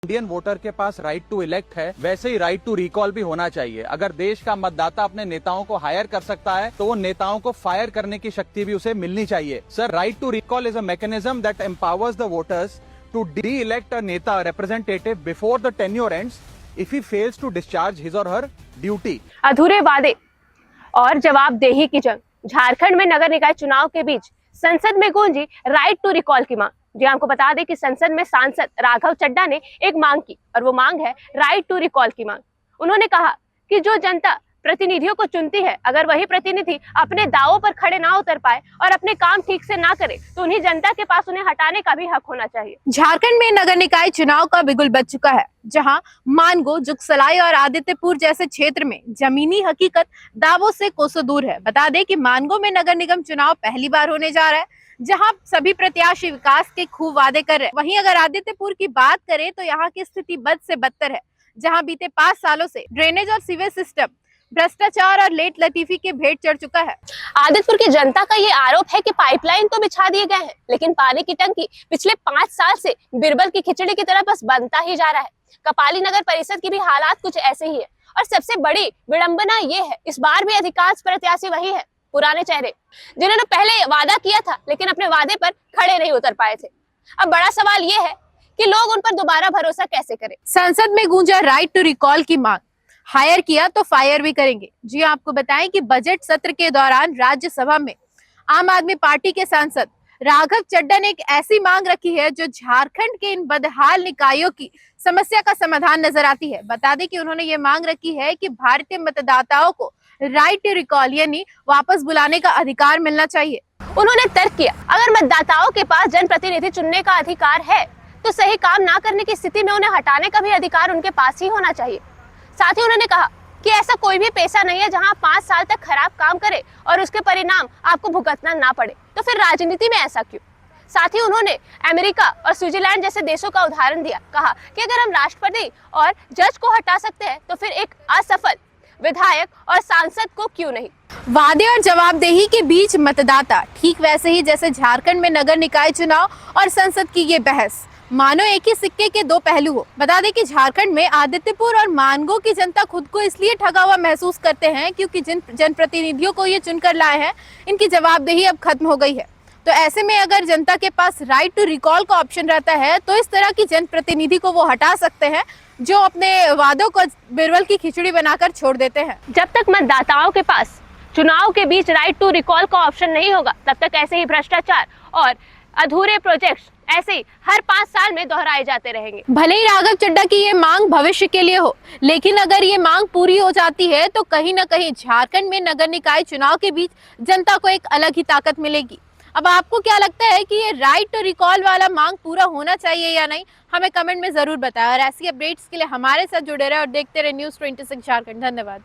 Indian voter के पास right to elect है, वैसे ही राइट टू रिकॉल भी होना चाहिए। अगर देश का मतदाता अपने नेताओं को हायर कर सकता है तो वो नेताओं को फायर करने की शक्ति भी उसे मिलनी चाहिए। Sir, right to recall is a mechanism that empowers the voters to de-elect a neta representative before the tenure ends if he fails to discharge his और हर ड्यूटी। अधूरे वादे और जवाबदेही की जंग। झारखंड में नगर निकाय चुनाव के बीच संसद में गूंजी राइट टू रिकॉल की मांग। जी आपको बता दें कि संसद में सांसद राघव चड्ढा ने एक मांग की और वो मांग है राइट टू रिकॉल की मांग। उन्होंने कहा कि जो जनता प्रतिनिधियों को चुनती है, अगर वही प्रतिनिधि अपने दावों पर खड़े ना उतर पाए और अपने काम ठीक से ना करे तो उन्हीं जनता के पास उन्हें हटाने का भी हक होना चाहिए। झारखंड में नगर निकाय चुनाव का बिगुल बज चुका है, जहां मानगो, जुगसलाई और आदित्यपुर जैसे क्षेत्र में जमीनी हकीकत दावों से कोसों दूर है। बता दें कि मानगो में नगर निगम चुनाव पहली बार होने जा रहा है, जहां सभी प्रत्याशी विकास के खूब वादे कर रहे हैं। वहीं अगर आदित्यपुर की बात करें तो यहाँ की स्थिति बद से बदतर है, जहां बीते 5 सालों से ड्रेनेज और सीवेज सिस्टम भ्रष्टाचार और लेट लतीफी के भेंट चढ़ चुका है। आदित्यपुर की जनता का ये आरोप है कि पाइपलाइन तो बिछा दिए गए हैं, लेकिन पानी की टंकी पिछले 5 साल से बिरबल की खिचड़ी की तरह बस बनता ही जा रहा है। कपाली नगर परिषद की भी हालात कुछ ऐसे ही है और सबसे बड़ी विडंबना ये है, इस बार भी अधिकांश प्रत्याशी वही है, पुराने चेहरे, जिन्होंने पहले वादा किया था लेकिन अपने वादे पर खड़े नहीं उतर पाए थे। अब बड़ा सवाल ये है कि लोग उन पर दोबारा भरोसा कैसे करें। संसद में गूंजा राइट टू रिकॉल की मांग, हायर किया तो फायर भी करेंगे। जी आपको बताएं कि बजट सत्र के दौरान राज्यसभा में आम आदमी पार्टी के सांसद राघव चड्ढा ने एक ऐसी मांग रखी है जो झारखंड के इन बदहाल निकायों की समस्या का समाधान नजर आती है। बता दें कि उन्होंने ये मांग रखी है कि भारतीय मतदाताओं को राइट टू रिकॉल यानी वापस बुलाने का अधिकार मिलना चाहिए। उन्होंने तर्क किया, अगर मतदाताओं के पास जनप्रतिनिधि चुनने का अधिकार है तो सही काम ना करने की स्थिति में उन्हें हटाने का भी अधिकार उनके पास ही होना चाहिए। साथ ही उन्होंने कहा कि ऐसा कोई भी पेशा नहीं है जहां 5 साल तक खराब काम करे और उसके परिणाम आपको भुगतना ना पड़े, तो फिर राजनीति में ऐसा क्यों। साथ ही उन्होंने अमेरिका और स्विट्जरलैंड जैसे देशों का उदाहरण दिया, कहा कि अगर हम राष्ट्रपति और जज को हटा सकते हैं तो फिर एक असफल विधायक और सांसद को क्यों नहीं। वादे और जवाबदेही के बीच मतदाता, ठीक वैसे ही जैसे झारखंड में नगर निकाय चुनाव और संसद की ये बहस मानो एक ही सिक्के के 2 पहलू हो। बता दें कि झारखंड में आदित्यपुर और मानगो की जनता खुद को इसलिए ठगा हुआ महसूस करते हैं क्योंकि जिन जनप्रतिनिधियों को ये चुनकर लाए हैं, इनकी जवाबदेही अब खत्म हो गई है। तो ऐसे में अगर जनता के पास राइट टू रिकॉल का ऑप्शन रहता है तो इस तरह की जनप्रतिनिधि को वो हटा सकते हैं जो अपने वादों को बिरबल की खिचड़ी बनाकर छोड़ देते हैं। जब तक मतदाताओं के पास चुनाव के बीच राइट टू रिकॉल का ऑप्शन नहीं होगा, तब तक ऐसे ही भ्रष्टाचार और अधूरे प्रोजेक्ट्स ऐसे ही हर 5 साल में दोहराए जाते रहेंगे। भले ही राघव चड्ढा की ये मांग भविष्य के लिए हो, लेकिन अगर ये मांग पूरी हो जाती है तो कहीं ना कहीं झारखंड में नगर निकाय चुनाव के बीच जनता को एक अलग ही ताकत मिलेगी। अब आपको क्या लगता है कि ये राइट टू रिकॉल वाला मांग पूरा होना चाहिए या नहीं, हमें कमेंट में जरूर बताएं। और ऐसी अपडेट्स के लिए हमारे साथ जुड़े रहे और देखते रहे न्यूज़ 26 झारखंड। धन्यवाद।